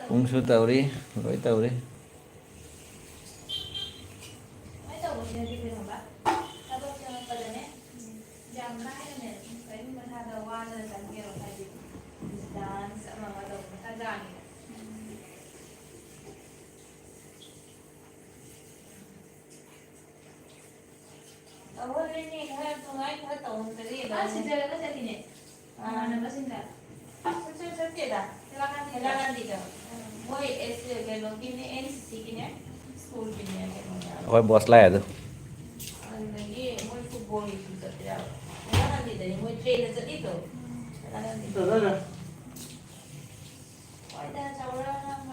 ꯄꯨꯡꯁꯨ ꯇꯧꯔꯤ ꯂꯣꯏ ꯇꯧꯔꯤ ꯍꯣꯏ ꯕꯣꯁ ꯂꯥꯛꯑꯦ ꯑꯗꯨ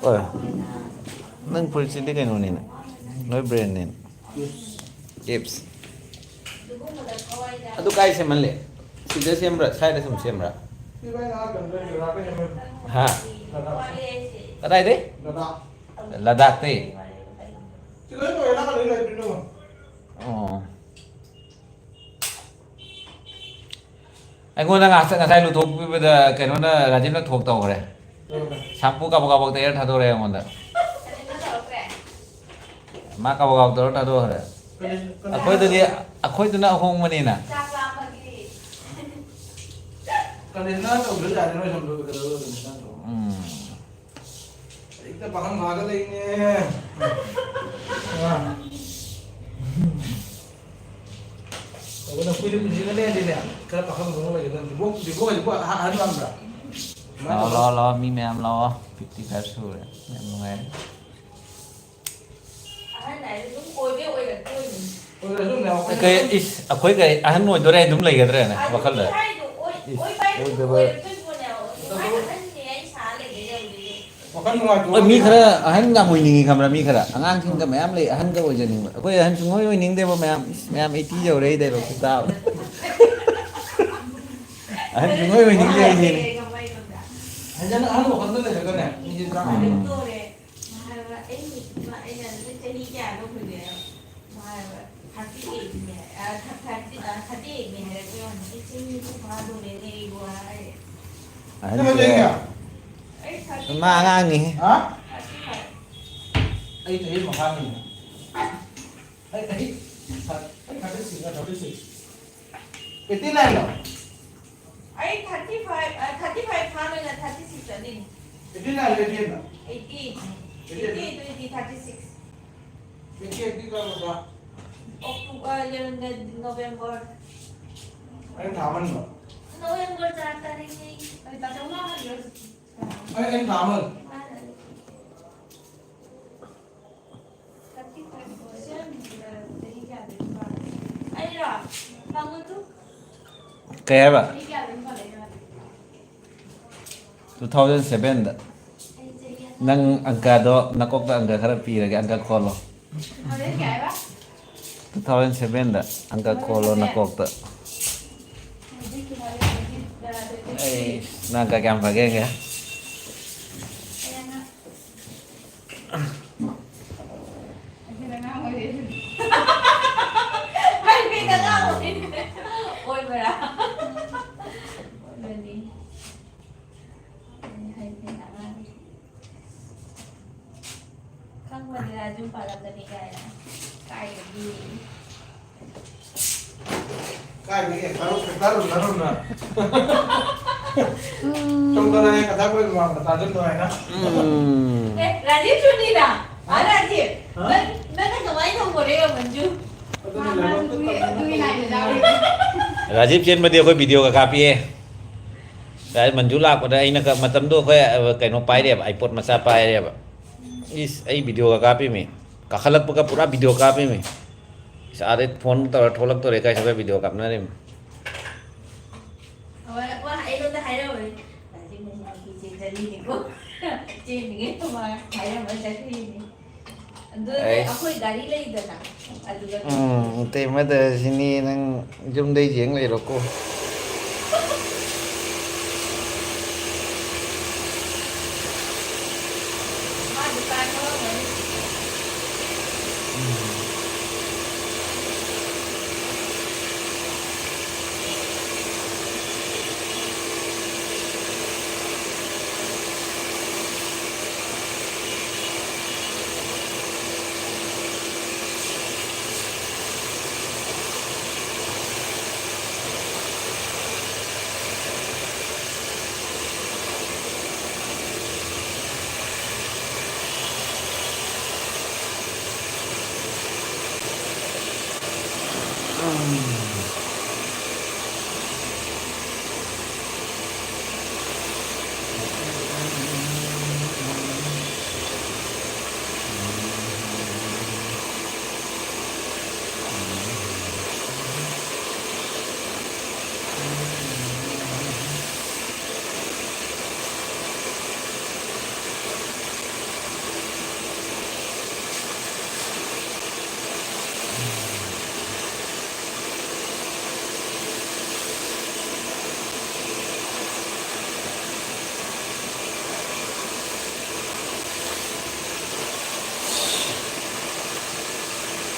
ꯍꯣꯏ ꯅꯪ ꯐꯨꯔꯤꯠꯁꯤꯗꯤ ꯀꯩꯅꯣꯅꯤꯅ ꯅꯣꯏ ꯕ꯭ꯔꯦꯟꯅꯤꯅ ꯏꯞꯁ ꯑꯗꯨ ꯀꯥꯏ ꯁꯦꯝꯍꯜꯂꯦ ꯁꯤꯗ ꯁꯦꯝꯕ꯭ꯔꯥ ꯁ꯭ꯋꯥꯏꯗ ꯁꯨꯝ ꯁꯦꯝꯕ꯭ꯔꯥ ꯍꯥ ꯀꯗꯥꯏꯗꯩ ꯂꯗꯥꯛꯇꯩ ꯑꯣ ꯑꯩꯉꯣꯟꯗ ꯉꯁꯥꯏ ꯂꯨꯊꯣꯛꯄꯤꯕꯗ ꯀꯩꯅꯣꯅ ꯔꯥꯖꯤꯞꯅ ꯊꯣꯛ ꯇꯧꯈ꯭ꯔꯦ ꯁꯝꯄꯨ ꯀꯥꯕꯛ ꯀꯥꯕꯛ ꯇꯩꯔ ꯊꯥꯗꯣꯔꯛꯑꯦ ꯑꯩꯉꯣꯟꯗ ꯃꯥ ꯀꯥꯕꯛ ꯀꯥꯕꯛ ꯇꯧꯔ ꯊꯥꯗꯣꯛꯈ꯭ꯔꯦ ꯑꯩꯈꯣꯏꯗꯨꯅ ꯑꯍꯣꯡꯕꯅꯤꯅ ꯄꯥꯈꯪ ꯐꯥꯒ ꯂꯩꯅꯦ ꯅꯈꯣꯏꯗꯤ ꯄꯨꯟꯁꯤꯒꯅꯦ ꯑꯗꯨꯅꯦ ꯈꯔ ꯄꯥꯈꯪ ꯐꯪ ꯂꯩꯒꯗꯕ ꯑꯍꯟ ꯄꯥꯝꯕ꯭ꯔꯥ ꯂꯥꯛꯑꯣ ꯃꯤ ꯃꯌꯥꯝ ꯂꯥꯛꯑꯣ 55 ꯁꯨꯔꯦ ꯌꯥꯝ ꯅꯨꯡꯉꯥꯏꯔꯦ ꯑꯩꯈꯣꯏ ꯀꯩ ꯑꯍꯟ ꯑꯣꯏꯗꯣꯔꯦ ꯑꯗꯨꯝ ꯂꯩꯒꯗ꯭ꯔꯦꯅꯦ ꯋꯥꯈꯜꯗ ꯃꯤ ꯈꯔ ꯑꯍꯟ ꯌꯥꯝ ꯑꯣꯏꯅꯤꯡꯉꯤ ꯈꯪꯕ꯭ꯔꯥ ꯃꯤ ꯈꯔ ꯑꯉꯥꯡꯁꯤꯡꯒ ꯃꯌꯥꯝ ꯂꯩ ꯑꯍꯟꯒ ꯑꯣꯏꯖꯅꯤꯡꯕ ꯑꯩꯈꯣꯏ ꯑꯍꯟ ꯁꯨꯡꯑꯣꯏ ꯑꯣꯏꯅꯤꯡꯗꯦꯕ ꯃꯌꯥꯝ 80 ꯌꯧꯔꯛꯏ ꯗꯥꯏꯂꯣꯒꯁꯦ ꯇꯥꯕ ꯑꯍꯟ ꯁꯨꯡꯑꯣꯏ ꯑꯣꯏꯅꯤꯡꯗꯦ ꯑꯩꯁꯤꯅꯦ ꯍꯟꯖꯅ ꯑꯍꯟ ꯋꯥꯈꯜꯗ ꯂꯩꯔꯒꯅꯦ ꯃꯥ ꯑꯉꯥꯡꯅꯤ ꯑꯩ ꯆꯍꯤ ꯃꯈꯥꯅꯤ ꯑꯩ 36 89 ꯂꯣ I 35 family 36 ani. 89 लो 80 36. 80 का होगा October November. अरे थामन लो November 4 तारीख नहीं अभी तक ना हरियो. अरे थामन 35 अरे रा कांगो तू ꯀꯩ ꯍꯥꯏꯕ 2007ꯗ ꯅꯪ ꯑꯪꯀꯗꯣ ꯅꯀꯣꯛꯇ ꯑꯪꯀ ꯈꯔ ꯄꯤꯔꯒꯦ ꯑꯪꯀ ꯈꯣꯜꯂꯣ 2007ꯗ ꯑꯪꯀ ꯈꯣꯜꯂꯣ ꯅꯀꯣꯛꯇ ꯑꯩ ꯅꯪ ꯑꯪꯀ ꯀꯌꯥꯝ ꯐꯒꯦ Ôi bra. Không mà là chúng phải làm cái này cái gì काय नाही दारू ना तुमचं नाही कथा कोण ताजन तो आहे ना राजीव सुनी ना हा राजीव मैं कमाई không có đấy Manju Rajiv chain मध्ये ꯑꯩꯈꯣꯏ ꯚꯤꯗꯤꯑꯣꯒ ꯀꯥꯞꯄꯤꯌꯦ ꯃꯟꯖꯨ ꯂꯥꯛꯄꯗ ꯑꯩꯅ ꯃꯇꯝꯗꯣ ꯑꯩꯈꯣꯏ ꯀꯩꯅꯣ ꯄꯥꯏꯔꯦꯕ ꯑꯥꯏꯄꯣꯠ ꯃꯆꯥ ꯄꯥꯏꯔꯦꯕ ꯏꯁ ꯑꯩ ꯚꯤꯗꯤꯑꯣꯒ ꯀꯥꯞꯄꯤꯃꯤ ꯀꯥꯈꯠꯂꯛꯄꯒ ꯄꯨꯔꯥ ꯚꯤꯗꯤꯑꯣ ꯀꯥꯞꯄꯤꯃꯤ ꯑꯥꯗꯩ ꯐꯣꯟ ꯇꯧꯔ ꯊꯣꯛꯂꯛꯇꯣꯔꯦ ꯀꯥꯏ ꯁꯒ ꯚꯤꯗꯤꯑꯣ ꯀꯥꯞꯅꯔꯤꯃꯤ ꯑꯩꯉꯣꯟꯗ ꯍꯥꯏꯔꯝꯕꯅꯤ ꯔꯥꯖꯤव ꯅꯪꯒꯤ ꯆꯦꯟꯖꯔꯤꯅꯤꯀꯣ ꯆꯦꯟꯅꯤꯡꯉꯦ ꯍꯥꯏꯔꯝꯕ ꯆꯠꯈ꯭ꯔꯤꯅꯤ ꯑꯗꯨ ꯑꯩꯈꯣꯏ ꯒꯥꯔꯤ ꯂꯩꯗꯅ ꯑꯗꯨꯒ ꯇꯦꯃꯗ ꯁꯤꯅꯤ ꯅꯪ ꯌꯨꯝꯗꯩ ꯌꯦꯡ ꯂꯩꯔꯣꯀꯣ ꯃꯥ ꯗꯨꯀꯥꯟ ꯊꯣꯛꯑꯝꯒꯅꯤ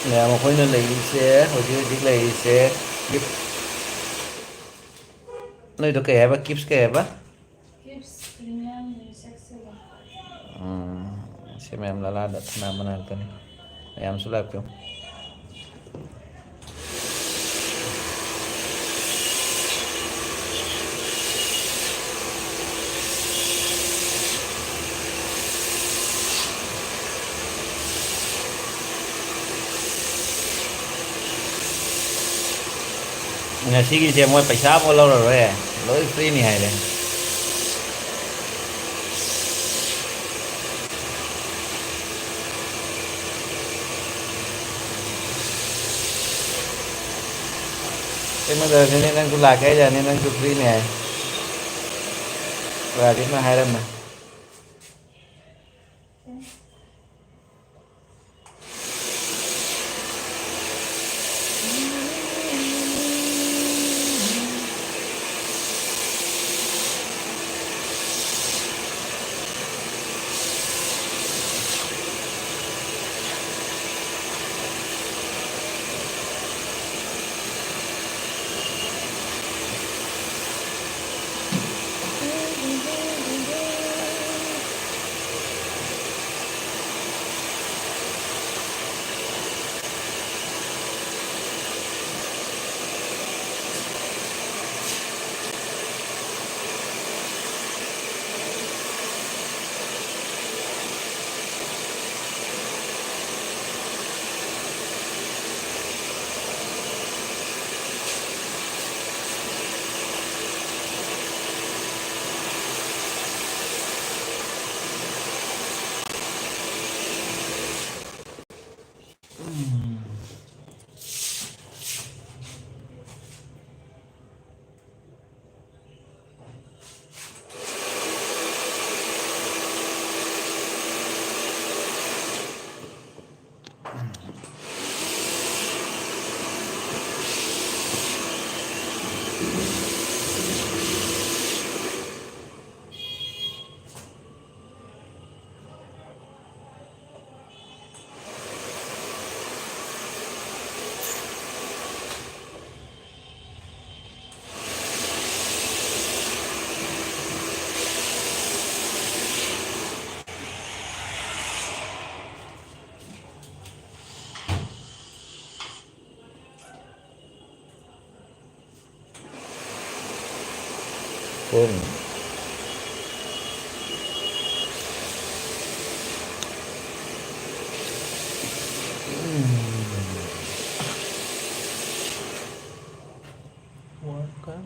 nè một khối nên lấy xe hồi chứ chỉ lấy xe giúp nơi đó kẹp á kips kẹp á Kips premium seksi lah. xem em là đặt nam mana kan em sulap không nhà sĩ kia mua phải sao bao lâu rồi lỗi free này hay đấy cái mà giờ nên anh cũng là cái giờ nên anh cũng free này và cái mà hai lần mà Boom. Makan.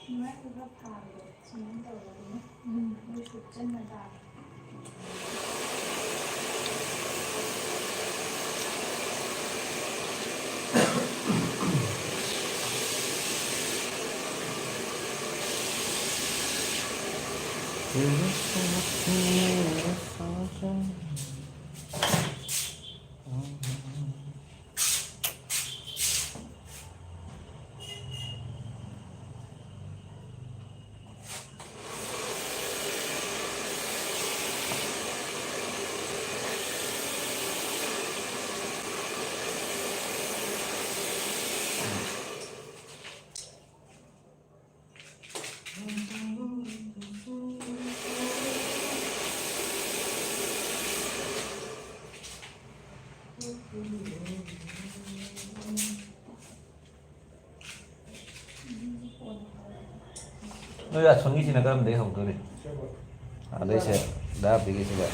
Mẹ cứ gấp hàng rồi, chín đầu rồi. Đi chụp chân là đạt. Nó là xuống cái gì nó để hồng cơ đi à đây sẽ đáp đi cái gì vậy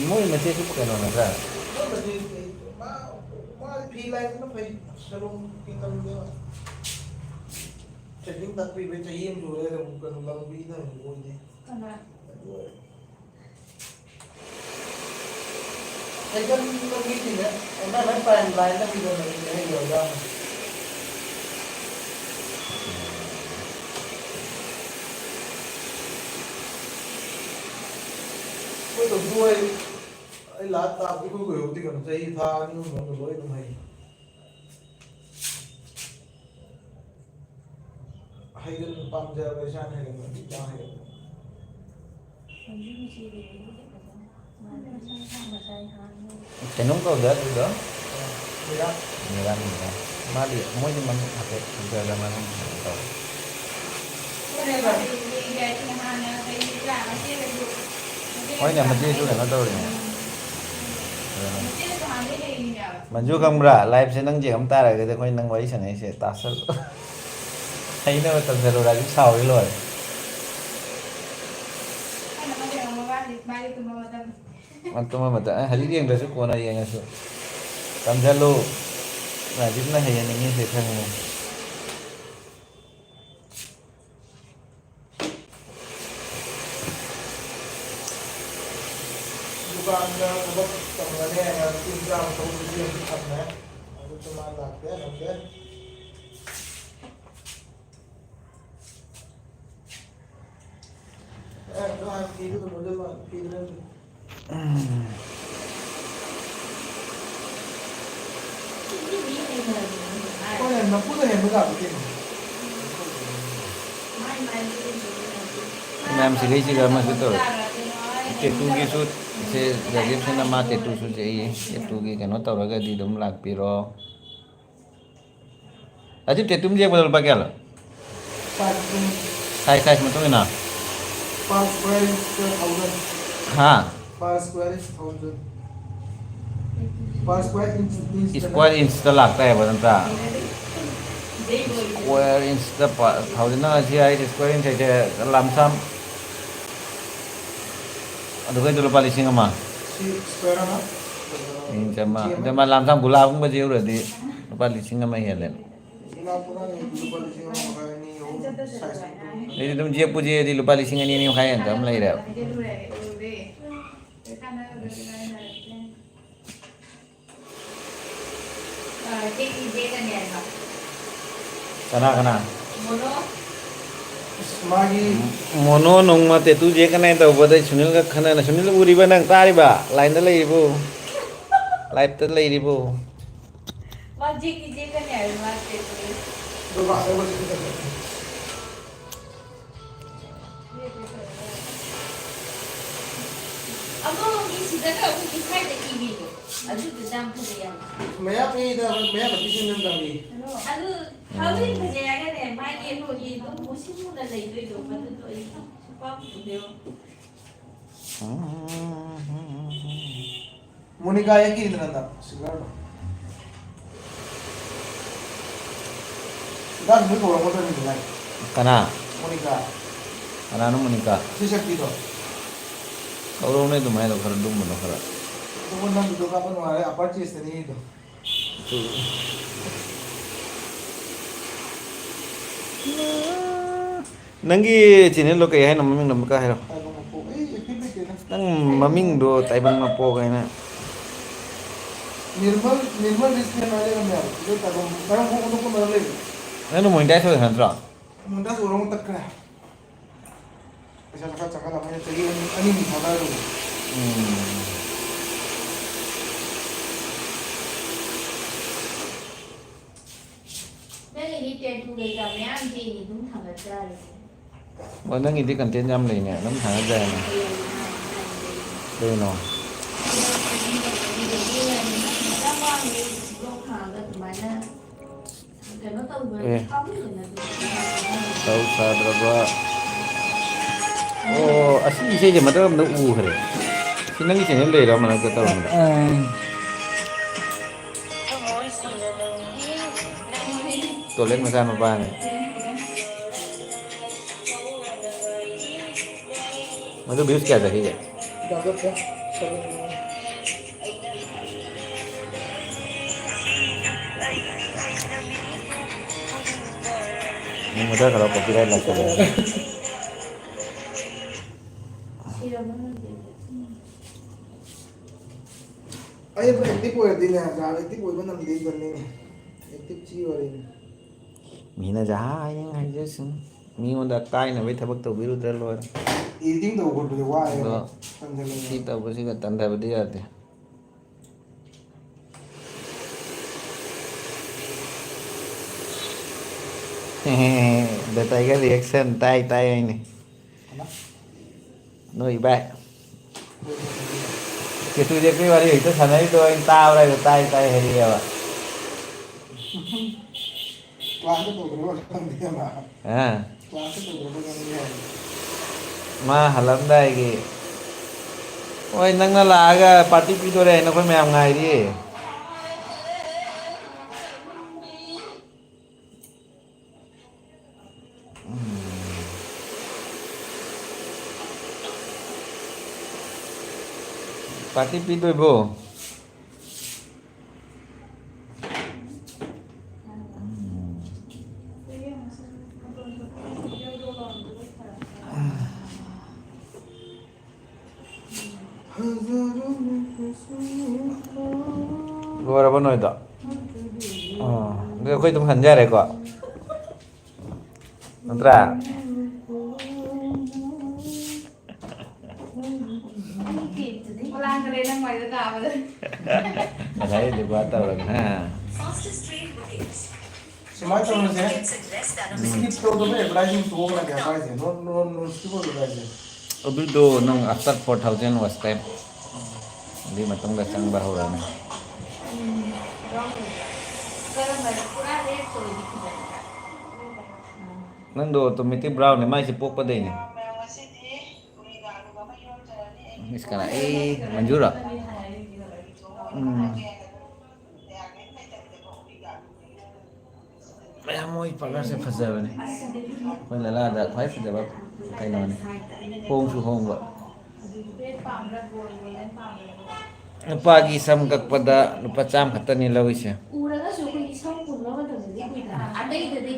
mỗi mình sẽ chụp cái nó là ra Checking tak pi baca him tu dia bukan ulang bi dah ni. Karena Saya kan begitu ya. Ona main lain lain tapi dia ni dia orang. tôi tổng đuôi ấy lá tạm cái khu gửi thì còn dây tha nhưng mà nó lỗi không hay hay gần băm giờ về sang hay gần bị đau hay Kenapa kau dah tu dah? ya Miran miran. Mali, mau je mana pakai juga zaman tahu. Oh ini masih itu kan tahu ni. Maju kamera live senang je kamu tahu kita kau nang wajib sana sih tasal. Hay na betul selalu lagi saw di luar. Mantu mama tak, hari dia yang dah suka nak yang asuk. Kamu selalu, nah jadi nak yang ini saya tanya. bukan ada obat tangannya yang tinggal atau dia tempatnya itu cuma latihan oke itu hati itu model pikiran kok yang mampu tuh yang berapa bikin Nam sini juga masih tu. Tetu gitu, saya jadi saya nama tetu saja ini. Tetu gitu kan, tahu lagi di dalam lag piro. Aja tetu dia betul pakai lah. Size macam mana? per square is 1000 Ha, per square is 1000 per square inch square inch telak teh betul tak? Square inch tepat. Tahu mana sih ay square inch saja lamsam. Aduh kan dulu paling singa mah. square na Ini cuma lamsam gula pun baju udah di paling singa mah ya len. pura ni lupa di sini makanya ini size Jadi tu dia puji di lupa lising ini kaya kamu lagi dah. Kana. magi Mono nong mate tu je kana itu pada Sunil ka kana na Sunil uri ba nang tari ba lain dah lagi bu. Live dah lagi bu. coba saya buat kita Maya ni dah Maya berarti sini nang ni Monica yang kiri nang sekarang dah ni orang motor ni lai Kana. Monica Kana no menikah. si Shakti tu Kalau ni tu mana tu kerudung mana kerana. tu pun nang duduk apa nu ada apa cis ni itu Nanggi sini lo kaya nama maming nama kaya lo. kalau mau pipit ni Nang maming do taibang mapo kaya na. निर्मल रिश्ते वाले का मैं जो तक मैं वो उनको मतलब ले Ano mo hindi sa hantra? मुंडा से orang tak kena ऐसा लगा चक्कर namanya jadi ani ni था लो Nang hindi content jam lagi ni, nam thang aja ni. Deh no. Tahu sa berapa? Oh, asli saya je macam mana kere. Sini ni channel le ram mana kata ram. Tolek macam apa ni? Macam bius kaya dah je. dapat ya Ni mudah kalau copyright lah kalau. ayo aktif हो जाती है यार aktif हो बना lead करने में aktif चाहिए वाली Mina jaha yang aja sih. ꯃꯤꯉꯣꯟꯗ ꯀꯥꯏꯅꯕꯩ ꯊꯕꯛ ꯇꯧꯕꯤꯔꯨꯗ꯭ꯔ ꯂꯣꯏꯔꯦ ꯏꯗꯤꯡ ꯇꯧꯕ ꯈꯣꯠꯄꯗꯤ ꯋꯥꯏꯑꯦꯕ ꯑꯗꯣ ꯇꯟꯖꯜꯂꯦ ꯁꯤ ꯇꯧꯕꯁꯤꯒ ꯇꯟꯗꯕꯗꯤ ꯌꯥꯗꯦ ꯗ ꯇꯥꯏꯒꯔ ꯔꯤएक्शन ꯇꯥꯏ ꯇꯥꯏ ꯍꯥꯏꯅꯤ ꯅꯣꯏ ꯏꯕꯥꯏ ꯀꯦꯇꯨꯖꯦꯛꯄꯤ ꯋꯥꯔꯤ ꯍꯦꯛꯇ ꯁꯥꯟꯅꯔꯤꯗꯣ ꯑꯩꯅ ꯇꯥꯕ꯭ꯔꯥ ꯍꯥꯏꯗꯣ ꯇꯥꯏ ꯇꯥꯏ ꯍꯥꯏꯔꯛꯑꯦꯕ ꯀ꯭ꯂꯥꯁꯇ ꯇꯧꯗ꯭ꯔꯕ ꯈꯪꯗꯦ ꯃꯥ ꯑꯥ ꯀ꯭ꯂꯥꯁꯇ ꯇꯧꯗ꯭ꯔꯕ ꯈꯪꯗꯦ ꯍꯥꯏ ꯃꯥ ꯍꯜꯂꯝꯗꯥꯏꯒꯤ ꯍꯣꯏ ꯅꯪꯅ ꯂꯥꯛꯑꯒ ꯄꯥꯔꯇꯤ ꯄꯤꯗꯣꯔꯦ ꯍꯥꯏꯅ ꯑꯩꯈꯣꯏ ꯃꯌꯥꯝ ꯉꯥꯏꯔꯤ ꯄꯥꯔꯇꯤ ꯄꯤꯗꯣꯏꯕꯣ ꯂꯣꯏꯔꯕ ꯅꯣꯏꯗꯣ ꯑꯗꯨꯗꯤ ꯑꯩꯈꯣꯏ ꯑꯗꯨꯝ ꯍꯟꯖꯔꯦꯀꯣ ꯅꯠꯇ꯭ꯔꯥ ꯂꯥꯡꯈ꯭ꯔꯦ ꯅꯪ ꯃꯥꯏꯗ ꯇꯥꯕꯗ ꯉꯁꯥꯏ ꯗꯤꯕꯥ ꯇꯧꯔꯒ ꯁꯨꯃꯥꯏꯅ ꯇꯧꯔꯁꯦ ꯁ꯭ꯀꯤꯞ ꯇꯧꯗꯕ ꯑꯦꯗꯚꯔꯇꯥꯏꯖꯤꯡ ꯇꯣꯛꯈ꯭ꯔꯒꯦ ꯍꯥꯏꯁꯦ ꯅꯣꯟ ꯁ꯭ꯀꯤꯞ ꯑꯣꯏꯕ ꯍꯥꯏꯁꯦ ꯑꯗꯨꯗꯣ ꯅꯪ ꯑꯥꯐꯇꯔ 4000 ꯋꯥꯁ ꯇꯥꯏꯝ ꯑꯗꯨꯒꯤ ꯃꯇꯨꯡꯗ ꯆꯪꯕ ꯍꯧꯔꯛꯑꯅꯤ ꯀꯔꯝꯕꯅ ꯄꯨꯔꯥ ꯔꯦꯠ ꯑꯣꯏꯗꯤ ꯐꯖꯅ ꯅꯪꯗꯣ ꯑꯣꯇꯣꯃꯦꯇꯤꯛ ꯕ꯭ꯔꯥꯎꯟꯅꯦ ꯃꯥꯏꯁꯦ ꯄꯣꯛꯄꯗꯩꯅꯦ ꯃꯤꯁ ꯀꯅꯥ ꯃꯟꯖꯨꯔꯣ ꯃꯌꯥꯝ ꯃꯣꯏ ꯄꯥꯔꯂꯔꯁꯦ ꯐꯖꯕꯅꯦ ꯑꯩꯈꯣꯏ ꯂꯂꯥꯗ ꯈ꯭ꯋꯥꯏ ꯐꯖꯕ ꯀꯩꯅꯣꯅꯤ ꯍꯣꯡꯁꯨ ꯍꯣꯡꯕ ꯅꯨꯄꯥꯒꯤ ꯁꯝ ꯀꯛꯄꯗ ꯂꯨꯄꯥ 100 ꯈꯛꯇꯅꯤ ꯂꯧꯔꯤꯁꯦ ꯎꯔꯒꯁꯨ ꯑꯩꯈꯣꯏꯒꯤ ꯁꯝ ꯄꯨꯟꯕ ꯃꯇꯝꯗꯗꯤ ꯀꯨꯏꯗ꯭ꯔꯥ ꯑꯇꯩꯗꯗꯤ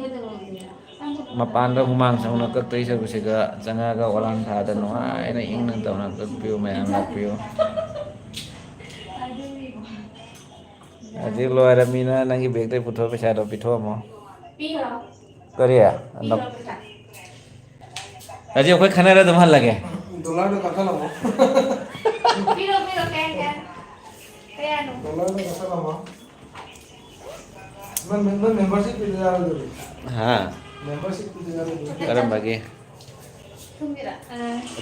ꯃꯄꯥꯟꯗ ꯍꯨꯃꯥꯡ ꯁꯧꯅ ꯀꯛꯇꯣꯏ ꯁꯔꯨꯛꯁꯤꯗ ꯆꯪꯉꯛꯑꯒ ꯋꯥꯂꯥꯡ ꯊꯥꯗ ꯅꯨꯡꯉꯥꯏꯅ ꯏꯪꯅ ꯇꯧꯅ ꯀꯛꯄꯤꯌꯨ ꯃꯌꯥꯝ ꯂꯥꯛꯄꯤꯌꯨ ꯍꯧꯖꯤꯛ ꯂꯣꯏꯔꯕꯅꯤꯅ ꯅꯪꯒꯤ ꯕꯦꯒꯇꯩ ꯄꯨꯊꯣꯛꯑ ꯄꯩꯁꯥꯗꯣ ꯄꯤꯊꯣꯛꯑꯝꯃꯣ ꯄꯤꯈ꯭ꯔꯣ ꯀꯔꯤ ꯄꯤꯈ꯭ꯔꯣ ꯄꯩꯁꯥ ꯍꯧꯖꯤꯛ ꯑꯩꯈꯣꯏ ꯈꯟꯅꯔ ꯑꯗꯨꯝ ꯍꯜꯂꯒꯦ ꯗꯣꯂꯔꯗꯣ ꯀꯛꯊꯠꯂꯝꯃꯣ ꯄꯤꯔꯣ ꯄꯤꯔꯣ ꯀꯌꯥꯅꯣ ꯗꯣꯂꯔꯗꯣ ꯀꯛꯊꯠꯂꯝꯃꯣ ꯅꯪ ꯃꯦꯝꯕꯔꯁꯤꯞ ꯄꯤꯗ ꯌꯥꯔꯣꯏꯗꯧꯔꯤ ꯍꯥ ꯃꯦꯝꯕꯔꯁꯤꯞ ꯄꯤꯗ ꯌꯥꯔꯣꯏꯗꯧꯔꯤ ꯀꯔꯝꯕꯒꯤ ꯊꯨꯝꯒꯤꯔ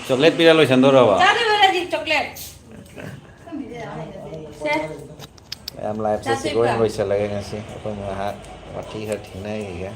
ꯆꯣꯀ꯭ꯂꯦꯠ ꯄꯤꯔ ꯂꯣꯏꯁꯟꯗꯣꯔꯕ ꯆꯥꯗꯣꯏꯕ ꯔꯥꯖꯤꯞ ꯆꯣꯀ꯭ꯂꯦꯠ ꯁꯦ ꯃꯌꯥꯝ ꯂꯥꯏꯐꯁꯦ ꯁꯤꯒ ꯆꯥꯗꯣꯏꯕ꯭ꯔꯥ ꯑꯣꯏꯅ ꯂꯣꯏꯁꯤꯜꯂꯒꯦ ꯉꯁꯤ ꯑꯩꯈꯣꯏ ꯉꯥꯏꯍꯥꯛ ꯋꯥꯊꯤ ꯈꯔ ꯊꯦꯡꯅꯈꯤꯒꯦ